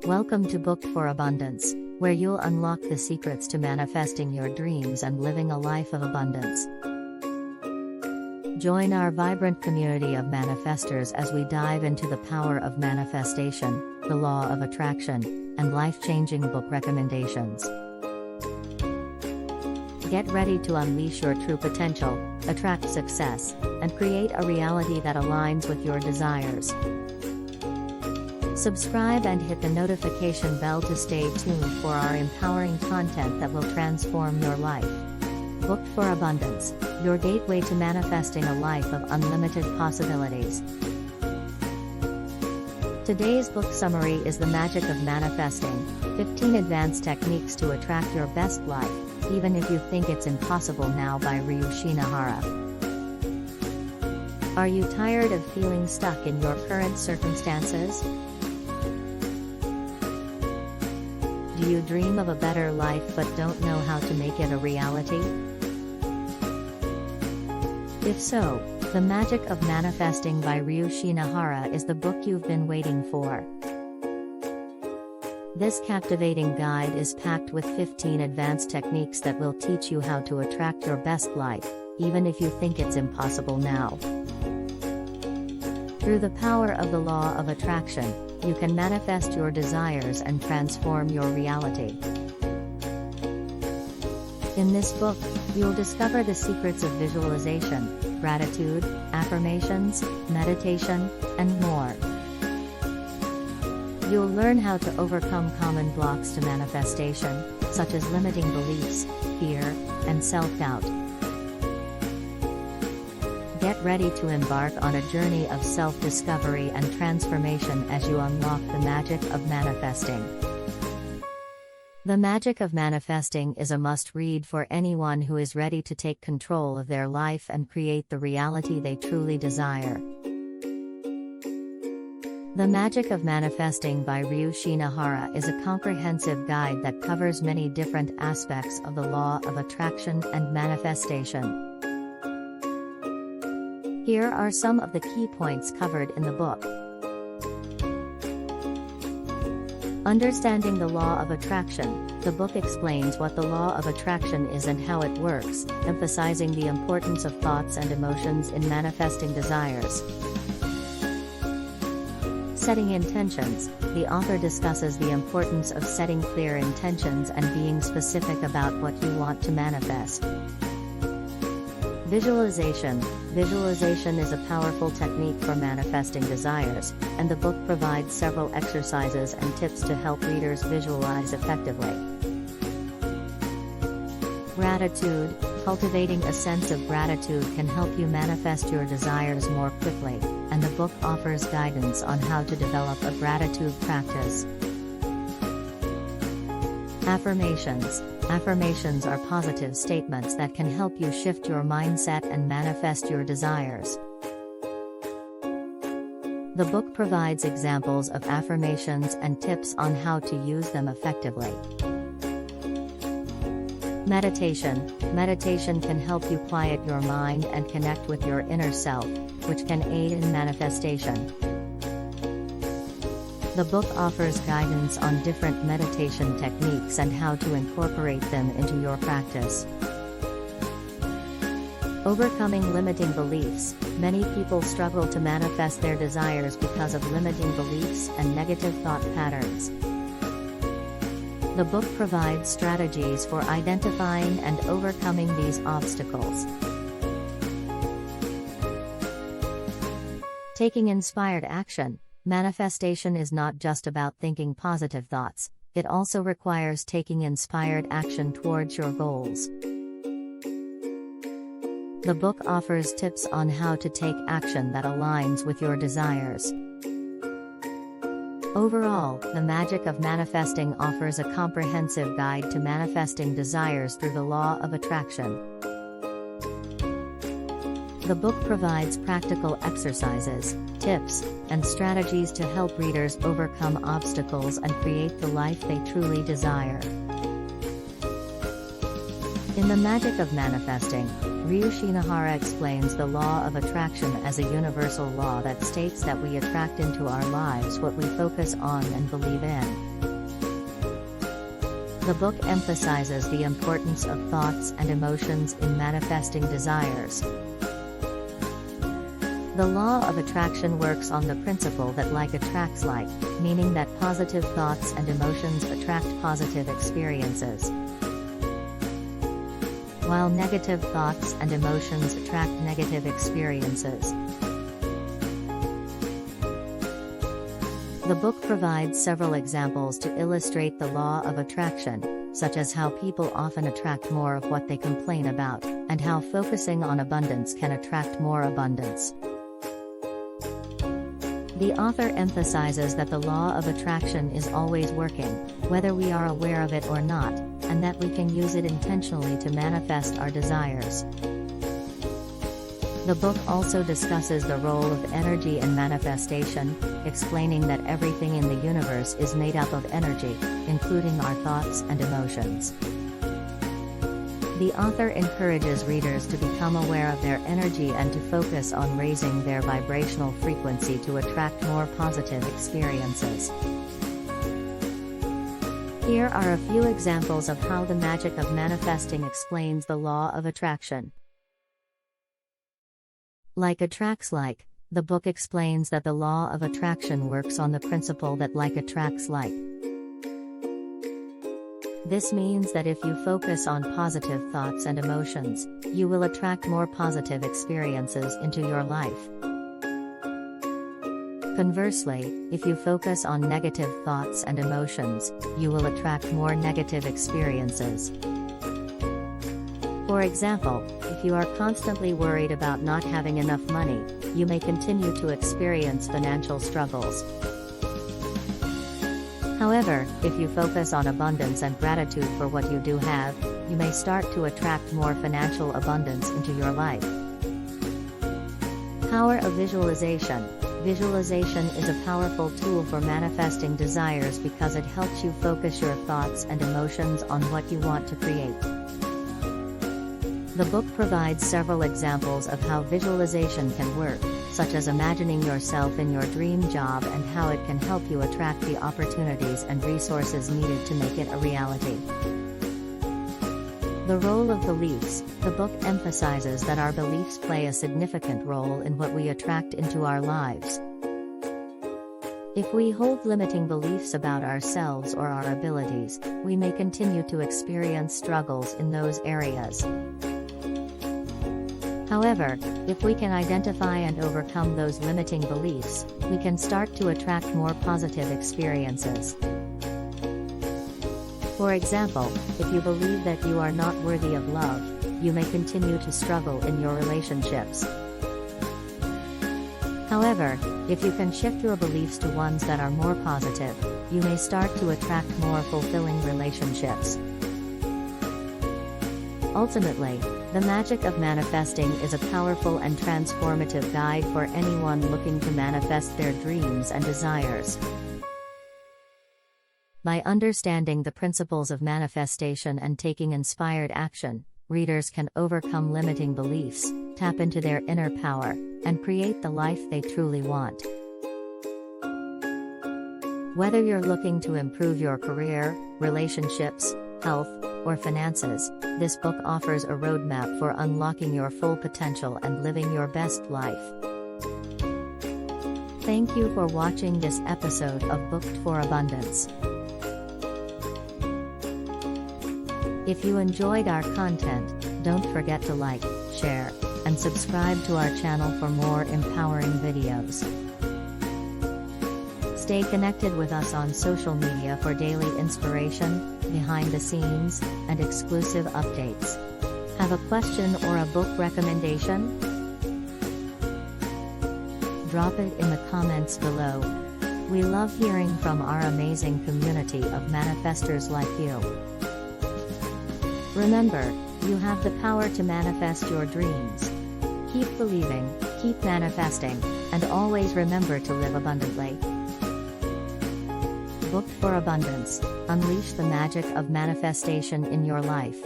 Welcome to Book for Abundance, where you'll unlock the secrets to manifesting your dreams and living a life of abundance. Join our vibrant community of manifestors as we dive into the power of manifestation, the law of attraction, and life-changing book recommendations. Get ready to unleash your true potential, attract success, and create a reality that aligns with your desires. Subscribe and hit the notification bell to stay tuned for our empowering content that will transform your life. Book for Abundance, your gateway to manifesting a life of unlimited possibilities. Today's book summary is The Magic of Manifesting, 15 Advanced Techniques to Attract Your Best Life, Even If You Think It's Impossible Now by Ryuu Shinohara. Are you tired of feeling stuck in your current circumstances? Do you dream of a better life but don't know how to make it a reality? If so, The Magic of Manifesting by Ryuu Shinohara is the book you've been waiting for. This captivating guide is packed with 15 advanced techniques that will teach you how to attract your best life, even if you think it's impossible now. Through the power of the law of attraction, you can manifest your desires and transform your reality. In this book, you'll discover the secrets of visualization, gratitude, affirmations, meditation, and more. You'll learn how to overcome common blocks to manifestation, such as limiting beliefs, fear, and self-doubt. Get ready to embark on a journey of self-discovery and transformation as you unlock the magic of manifesting. The Magic of Manifesting is a must-read for anyone who is ready to take control of their life and create the reality they truly desire. The Magic of Manifesting by Ryuu Shinohara is a comprehensive guide that covers many different aspects of the law of attraction and manifestation. Here are some of the key points covered in the book. Understanding the law of attraction, the book explains what the law of attraction is and how it works, emphasizing the importance of thoughts and emotions in manifesting desires. Setting intentions, the author discusses the importance of setting clear intentions and being specific about what you want to manifest. Visualization. Visualization is a powerful technique for manifesting desires, and the book provides several exercises and tips to help readers visualize effectively. Gratitude. Cultivating a sense of gratitude can help you manifest your desires more quickly, and the book offers guidance on how to develop a gratitude practice. Affirmations. Affirmations are positive statements that can help you shift your mindset and manifest your desires. The book provides examples of affirmations and tips on how to use them effectively. Meditation. Meditation can help you quiet your mind and connect with your inner self, which can aid in manifestation. The book offers guidance on different meditation techniques and how to incorporate them into your practice. Overcoming limiting beliefs. Many people struggle to manifest their desires because of limiting beliefs and negative thought patterns. The book provides strategies for identifying and overcoming these obstacles. Taking inspired action. Manifestation is not just about thinking positive thoughts, it also requires taking inspired action towards your goals. The book offers tips on how to take action that aligns with your desires. Overall, The Magic of Manifesting offers a comprehensive guide to manifesting desires through the law of attraction. The book provides practical exercises, tips, and strategies to help readers overcome obstacles and create the life they truly desire. In The Magic of Manifesting, Ryuu Shinohara explains the law of attraction as a universal law that states that we attract into our lives what we focus on and believe in. The book emphasizes the importance of thoughts and emotions in manifesting desires. The law of attraction works on the principle that like attracts like, meaning that positive thoughts and emotions attract positive experiences, while negative thoughts and emotions attract negative experiences. The book provides several examples to illustrate the law of attraction, such as how people often attract more of what they complain about, and how focusing on abundance can attract more abundance. The author emphasizes that the law of attraction is always working, whether we are aware of it or not, and that we can use it intentionally to manifest our desires. The book also discusses the role of energy in manifestation, explaining that everything in the universe is made up of energy, including our thoughts and emotions. The author encourages readers to become aware of their energy and to focus on raising their vibrational frequency to attract more positive experiences. Here are a few examples of how the magic of manifesting explains the law of attraction. Like attracts like, the book explains that the law of attraction works on the principle that like attracts like. This means that if you focus on positive thoughts and emotions, you will attract more positive experiences into your life. Conversely, if you focus on negative thoughts and emotions, you will attract more negative experiences. For example, if you are constantly worried about not having enough money, you may continue to experience financial struggles. However, if you focus on abundance and gratitude for what you do have, you may start to attract more financial abundance into your life. Power of visualization. Visualization is a powerful tool for manifesting desires because it helps you focus your thoughts and emotions on what you want to create. The book provides several examples of how visualization can work, such as imagining yourself in your dream job and how it can help you attract the opportunities and resources needed to make it a reality. The role of beliefs. The book emphasizes that our beliefs play a significant role in what we attract into our lives. If we hold limiting beliefs about ourselves or our abilities, we may continue to experience struggles in those areas. However, if we can identify and overcome those limiting beliefs, we can start to attract more positive experiences. For example, if you believe that you are not worthy of love, you may continue to struggle in your relationships. However, if you can shift your beliefs to ones that are more positive, you may start to attract more fulfilling relationships. Ultimately, the magic of manifesting is a powerful and transformative guide for anyone looking to manifest their dreams and desires. By understanding the principles of manifestation and taking inspired action, readers can overcome limiting beliefs, tap into their inner power, and create the life they truly want. Whether you're looking to improve your career, relationships, health, or finances, this book offers a roadmap for unlocking your full potential and living your best life. Thank you for watching this episode of Booked for Abundance. If you enjoyed our content, don't forget to like, share, and subscribe to our channel for more empowering videos. Stay connected with us on social media for daily inspiration, behind the scenes, and exclusive updates. Have a question or a book recommendation? Drop it in the comments below. We love hearing from our amazing community of manifestors like you. Remember, you have the power to manifest your dreams. Keep believing, keep manifesting, and always remember to live abundantly. Booked for Abundance. Unleash the magic of manifestation in your life.